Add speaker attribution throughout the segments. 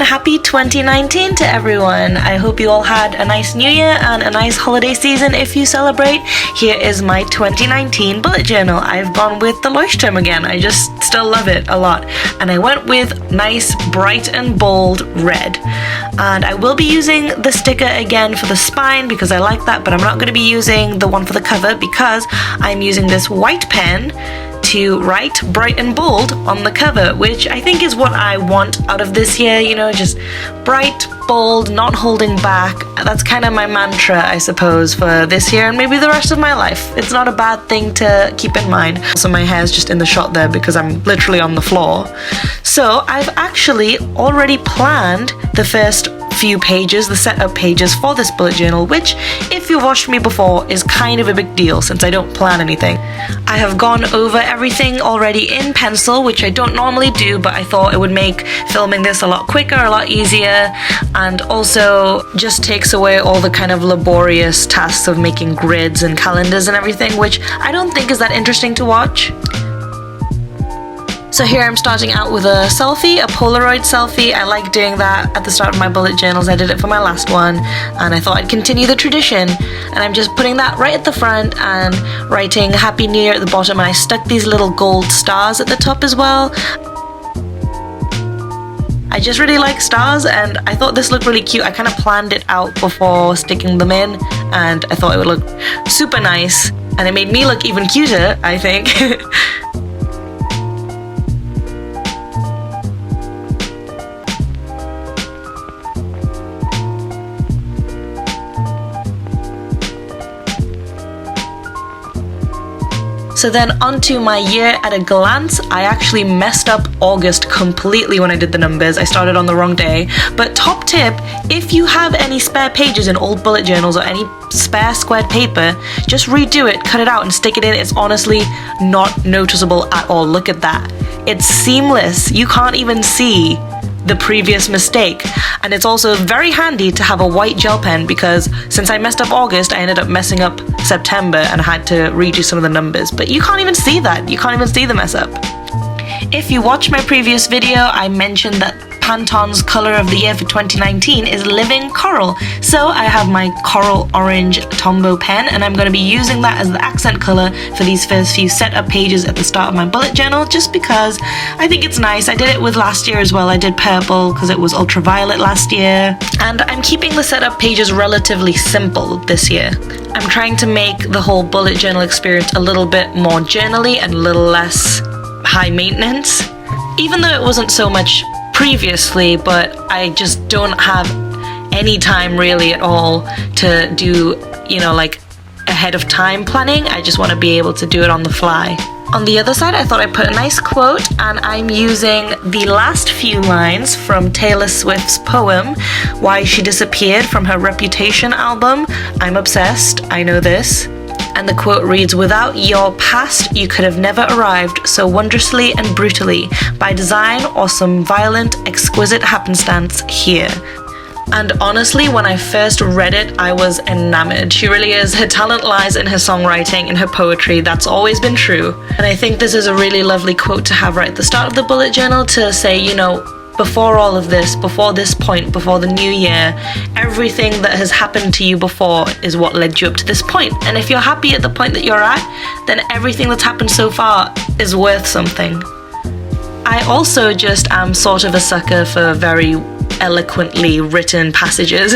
Speaker 1: happy 2019 to everyone. I hope you all had a nice new year and a nice holiday season if you celebrate. Here is my 2019 bullet journal. I've gone with the leuchtturm again. I just still love it a lot. And I went with nice, bright and bold red. And I will be using the sticker again for the spine because I like that, but I'm not going to be using the one for the cover because I'm using this white pen to write bright and bold on the cover, which I think is what I want out of this year, you know, just bright, bold, not holding back. That's kind of my mantra, I suppose, for this year and maybe the rest of my life. It's not a bad thing to keep in mind. So my hair's just in the shot there because I'm literally on the floor. So I've actually already planned the first few pages, the setup pages for this bullet journal, which if you've watched me before is kind of a big deal since I don't plan anything. I have gone over everything already in pencil, which I don't normally do, but I thought it would make filming this a lot quicker, a lot easier, and also just takes away all the kind of laborious tasks of making grids and calendars and everything, which I don't think is that interesting to watch. So here I'm starting out with a selfie, a Polaroid selfie. I like doing that at the start of my bullet journals. I did it for my last one and I thought I'd continue the tradition. And I'm just putting that right at the front and writing Happy New Year at the bottom, and I stuck these little gold stars at the top as well. I just really like stars and I thought this looked really cute. I kind of planned it out before sticking them in and I thought it would look super nice and it made me look even cuter, I think. So then onto my year at a glance. I actually messed up August completely when I did the numbers. I started on the wrong day. But top tip, if you have any spare pages in old bullet journals or any spare squared paper, just redo it, cut it out and stick it in. It's honestly not noticeable at all. Look at that. It's seamless. You can't even see the previous mistake. And it's also very handy to have a white gel pen because since I messed up August, I ended up messing up September and had to redo some of the numbers. But you can't even see that. You can't even see the mess up. If you watched my previous video, I mentioned that Pantone's color of the year for 2019 is Living Coral. So I have my coral orange Tombow pen and I'm going to be using that as the accent color for these first few setup pages at the start of my bullet journal just because I think it's nice. I did it with last year as well. I did purple because it was ultraviolet last year. And I'm keeping the setup pages relatively simple this year. I'm trying to make the whole bullet journal experience a little bit more journaly and a little less high maintenance. Even though it wasn't so much previously, but I just don't have any time really at all to do, you know, like ahead of time planning. I just want to be able to do it on the fly. On the other side, I thought I'd put a nice quote, and I'm using the last few lines from Taylor Swift's poem, Why She Disappeared, from her Reputation album. I'm obsessed, I know this. And the quote reads, without your past, you could have never arrived so wondrously and brutally, by design or some violent, exquisite happenstance here. And honestly, when I first read it, I was enamored. She really is. Her talent lies in her songwriting and her poetry. That's always been true. And I think this is a really lovely quote to have right at the start of the bullet journal to say, you know, before all of this, before this point, before the new year, everything that has happened to you before is what led you up to this point. And if you're happy at the point that you're at, then everything that's happened so far is worth something. I also just am sort of a sucker for very eloquently written passages.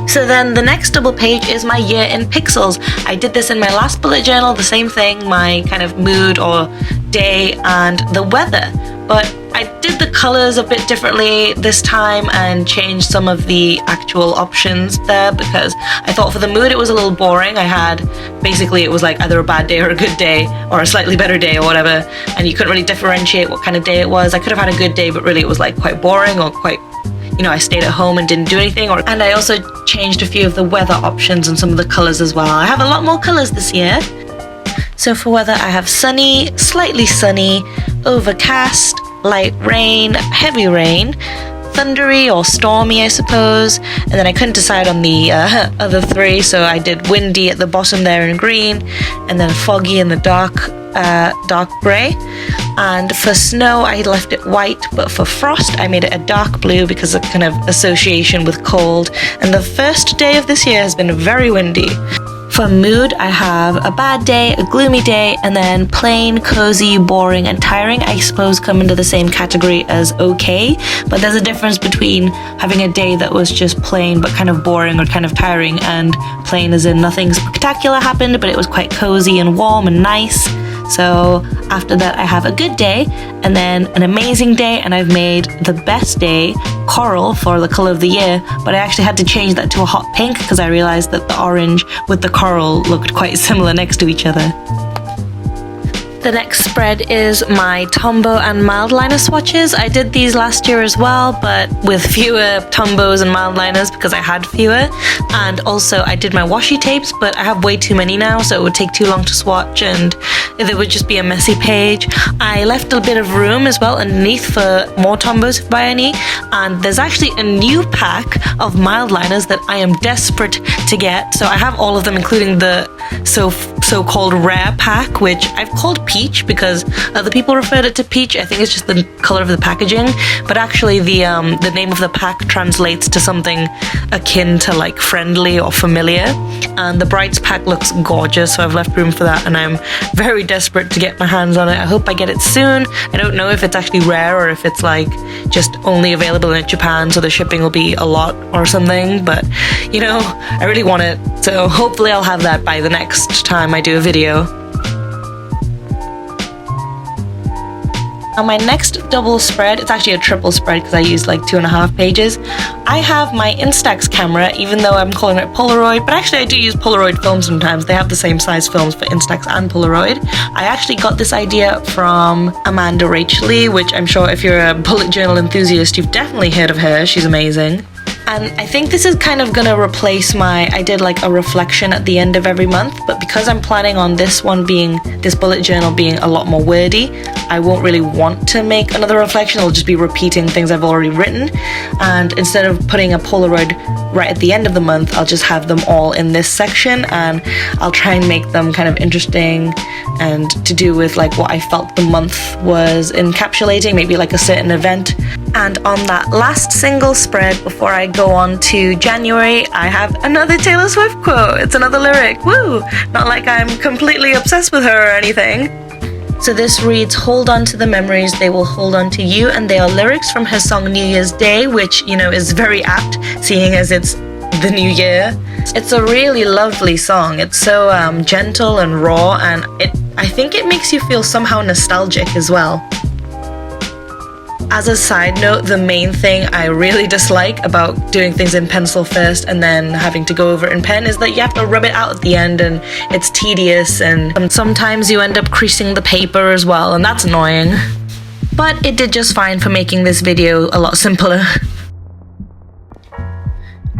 Speaker 1: So then the next double page is my year in pixels. I did this in my last bullet journal, the same thing, my kind of mood or day and the weather. But I did the colors a bit differently this time and changed some of the actual options there, because I thought for the mood it was a little boring. I had, basically it was like either a bad day or a good day, or a slightly better day or whatever, and you couldn't really differentiate what kind of day it was. I could have had a good day, but really it was like quite boring, or quite, you know, I stayed at home and didn't do anything. And I also changed a few of the weather options and some of the colors as well. I have a lot more colors this year. So for weather, I have sunny, slightly sunny, overcast, light rain, heavy rain, thundery or stormy, I suppose. And then I couldn't decide on the other three, so I did windy at the bottom there in green, and then foggy in the dark grey. And for snow, I left it white, but for frost, I made it a dark blue because of kind of association with cold. And the first day of this year has been very windy. For mood, I have a bad day, a gloomy day, and then plain, cozy, boring, and tiring. I suppose come into the same category as okay, but there's a difference between having a day that was just plain but kind of boring or kind of tiring, and plain as in nothing spectacular happened, but it was quite cozy and warm and nice. So after that, I have a good day, and then an amazing day, and I've made the best day coral for the color of the year, but I actually had to change that to a hot pink because I realized that the orange with the coral looked quite similar next to each other. The next spread is my Tombow and mild liner swatches. I did these last year as well, but with fewer Tombows and mild liners because I had fewer. And also I did my washi tapes, but I have way too many now, so it would take too long to swatch and it would just be a messy page. I left a bit of room as well underneath for more Tombows if by any. And there's actually a new pack of mild liners that I am desperate to get. So I have all of them, including the so-called rare pack, which I've called peach because other people referred it to peach. I think it's just the color of the packaging, but actually the name of the pack translates to something akin to like friendly or familiar. And the Brights pack looks gorgeous, so I've left room for that, and I'm very desperate to get my hands on it. I hope I get it soon. I don't know if it's actually rare or if it's like just only available in Japan, so the shipping will be a lot or something, but you know, I really want it, so hopefully I'll have that by the next time I do a video. On my next double spread, it's actually a triple spread because I used like 2.5 pages. I have my Instax camera, even though I'm calling it Polaroid, but actually I do use Polaroid film sometimes. They have the same size films for Instax and Polaroid. I actually got this idea from Amanda Rachel Lee, which I'm sure if you're a bullet journal enthusiast, you've definitely heard of her. She's amazing. And I think this is kind of gonna replace I did like a reflection at the end of every month, but because I'm planning on this bullet journal being a lot more wordy, I won't really want to make another reflection. I'll just be repeating things I've already written. And instead of putting a Polaroid right at the end of the month, I'll just have them all in this section, and I'll try and make them kind of interesting and to do with like what I felt the month was encapsulating, maybe like a certain event. And on that last single spread before I go on to January, I have another Taylor Swift quote. It's another lyric. Woo! Not like I'm completely obsessed with her or anything. So this reads, "Hold on to the memories, they will hold on to you," and they are lyrics from her song New Year's Day, which, you know, is very apt seeing as it's the new year. It's a really lovely song. It's so gentle and raw, and I think it makes you feel somehow nostalgic as well. As a side note, the main thing I really dislike about doing things in pencil first and then having to go over it in pen is that you have to rub it out at the end, and it's tedious, and sometimes you end up creasing the paper as well, and that's annoying. But it did just fine for making this video a lot simpler.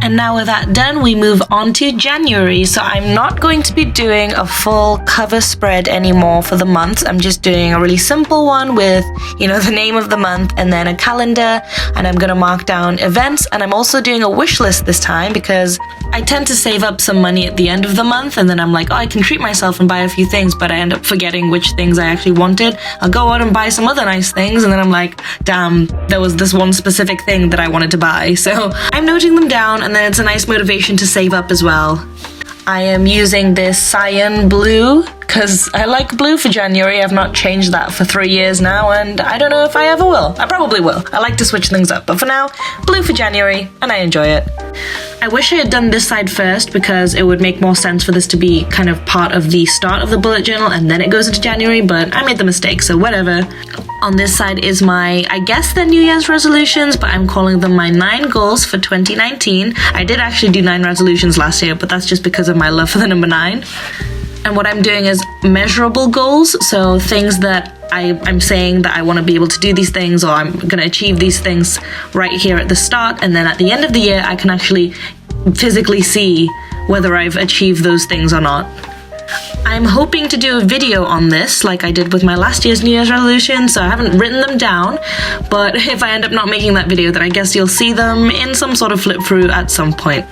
Speaker 1: And now with that done, we move on to January. So I'm not going to be doing a full cover spread anymore for the months. I'm just doing a really simple one with, you know, the name of the month and then a calendar, and I'm going to mark down events. And I'm also doing a wish list this time because I tend to save up some money at the end of the month, and then I'm like, oh, I can treat myself and buy a few things, but I end up forgetting which things I actually wanted. I'll go out and buy some other nice things, and then I'm like, damn, there was this one specific thing that I wanted to buy. So I'm noting them down, and then it's a nice motivation to save up as well. I am using this cyan blue because I like blue for January. I've not changed that for 3 years now, and I don't know if I ever will. I probably will. I like to switch things up, but for now, blue for January, and I enjoy it. I wish I had done this side first because it would make more sense for this to be kind of part of the start of the bullet journal and then it goes into January, but I made the mistake, so whatever. On this side is my, I guess they're New Year's resolutions, but I'm calling them my 9 goals for 2019. I did actually do 9 resolutions last year, but that's just because of my love for the number 9. And what I'm doing is measurable goals, so things that I'm saying that I want to be able to do these things, or I'm going to achieve these things right here at the start, and then at the end of the year I can actually physically see whether I've achieved those things or not. I'm hoping to do a video on this like I did with my last year's New Year's resolution, so I haven't written them down, but if I end up not making that video, then I guess you'll see them in some sort of flip through at some point.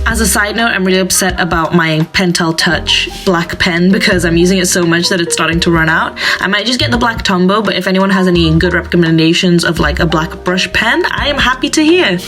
Speaker 1: As a side note, I'm really upset about my Pentel Touch black pen because I'm using it so much that it's starting to run out. I might just get the black Tombow, but if anyone has any good recommendations of like a black brush pen, I am happy to hear.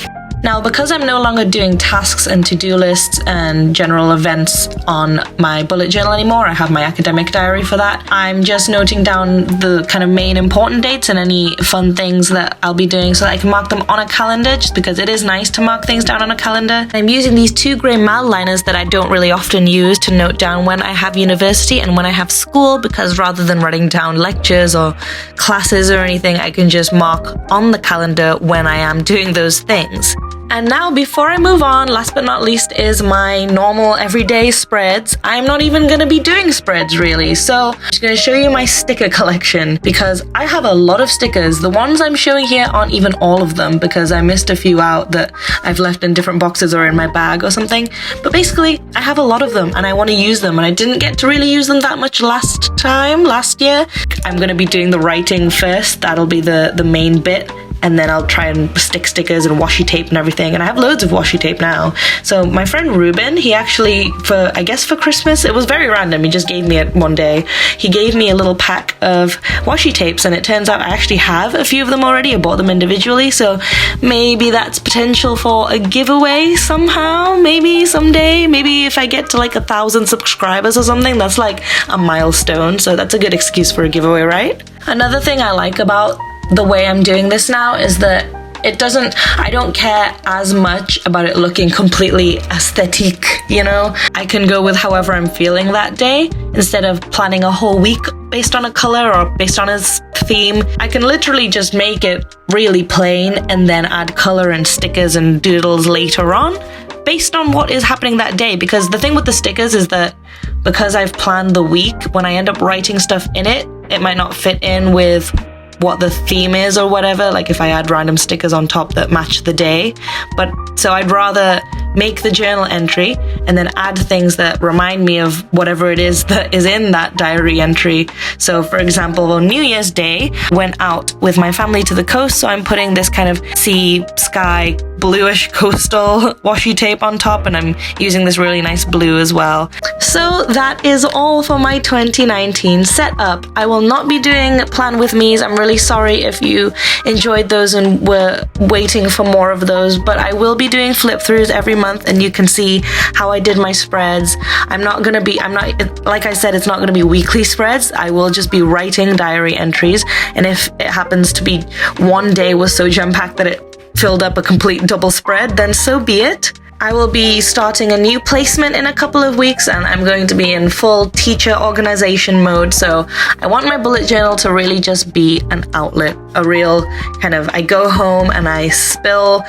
Speaker 1: Now, because I'm no longer doing tasks and to-do lists and general events on my bullet journal anymore, I have my academic diary for that, I'm just noting down the kind of main important dates and any fun things that I'll be doing so that I can mark them on a calendar, just because it is nice to mark things down on a calendar. I'm using these 2 grey mal liners that I don't really often use to note down when I have university and when I have school, because rather than writing down lectures or classes or anything, I can just mark on the calendar when I am doing those things. And now, before I move on, last but not least is my normal everyday spreads. I'm not even going to be doing spreads really, so I'm just going to show you my sticker collection because I have a lot of stickers. The ones I'm showing here aren't even all of them because I missed a few out that I've left in different boxes or in my bag or something. But basically, I have a lot of them and I want to use them, and I didn't get to really use them that much last year. I'm going to be doing the writing first. That'll be the main bit. And then I'll try and stick stickers and washi tape and everything. And I have loads of washi tape now. So my friend Ruben, he actually, for Christmas, it was very random. He just gave me it one day. He gave me a little pack of washi tapes, and it turns out I actually have a few of them already. I bought them individually. So maybe that's potential for a giveaway somehow. Maybe someday. Maybe if I get to like 1,000 subscribers or something, that's like a milestone. So that's a good excuse for a giveaway, right? Another thing I like about the way I'm doing this now is that I don't care as much about it looking completely aesthetic, you know? I can go with however I'm feeling that day instead of planning a whole week based on a color or based on a theme. I can literally just make it really plain and then add color and stickers and doodles later on based on what is happening that day. Because the thing with the stickers is that because I've planned the week, when I end up writing stuff in it, it might not fit in with what the theme is or whatever, like if I add random stickers on top that match the day. But so I'd rather make the journal entry and then add things that remind me of whatever it is that is in that diary entry. So for example, on New Year's Day, went out with my family to the coast, so I'm putting this kind of sea, sky, bluish coastal washi tape on top, and I'm using this really nice blue as well. So that is all for my 2019 setup. I will not be doing plan with me's. I'm really sorry if you enjoyed those and were waiting for more of those, but I will be doing flip throughs every month and you can see how I did my spreads. Like I said, it's not gonna be weekly spreads. I will just be writing diary entries, and if it happens to be one day was so jam-packed that it filled up a complete double spread, then so be it. I will be starting a new placement in a couple of weeks, and I'm going to be in full teacher organization mode, so I want my bullet journal to really just be an outlet, a real kind of, I go home and I spill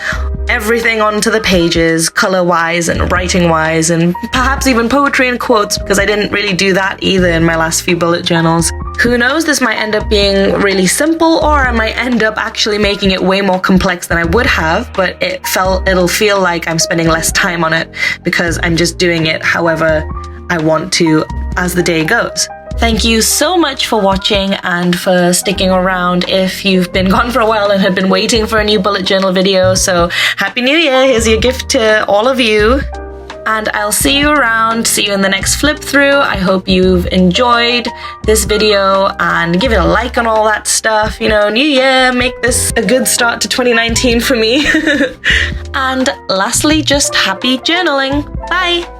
Speaker 1: everything onto the pages, color-wise and writing-wise, and perhaps even poetry and quotes, because I didn't really do that either in my last few bullet journals. Who knows, this might end up being really simple, or I might end up actually making it way more complex than I would have, but it'll feel like I'm spending less time on it because I'm just doing it however I want to as the day goes. Thank you so much for watching and for sticking around if you've been gone for a while and have been waiting for a new bullet journal video. So Happy New Year, here's your gift to all of you. And I'll see you around, see you in the next flip through. I hope you've enjoyed this video and give it a like and all that stuff. You know, new year, make this a good start to 2019 for me. And lastly, just happy journaling. Bye!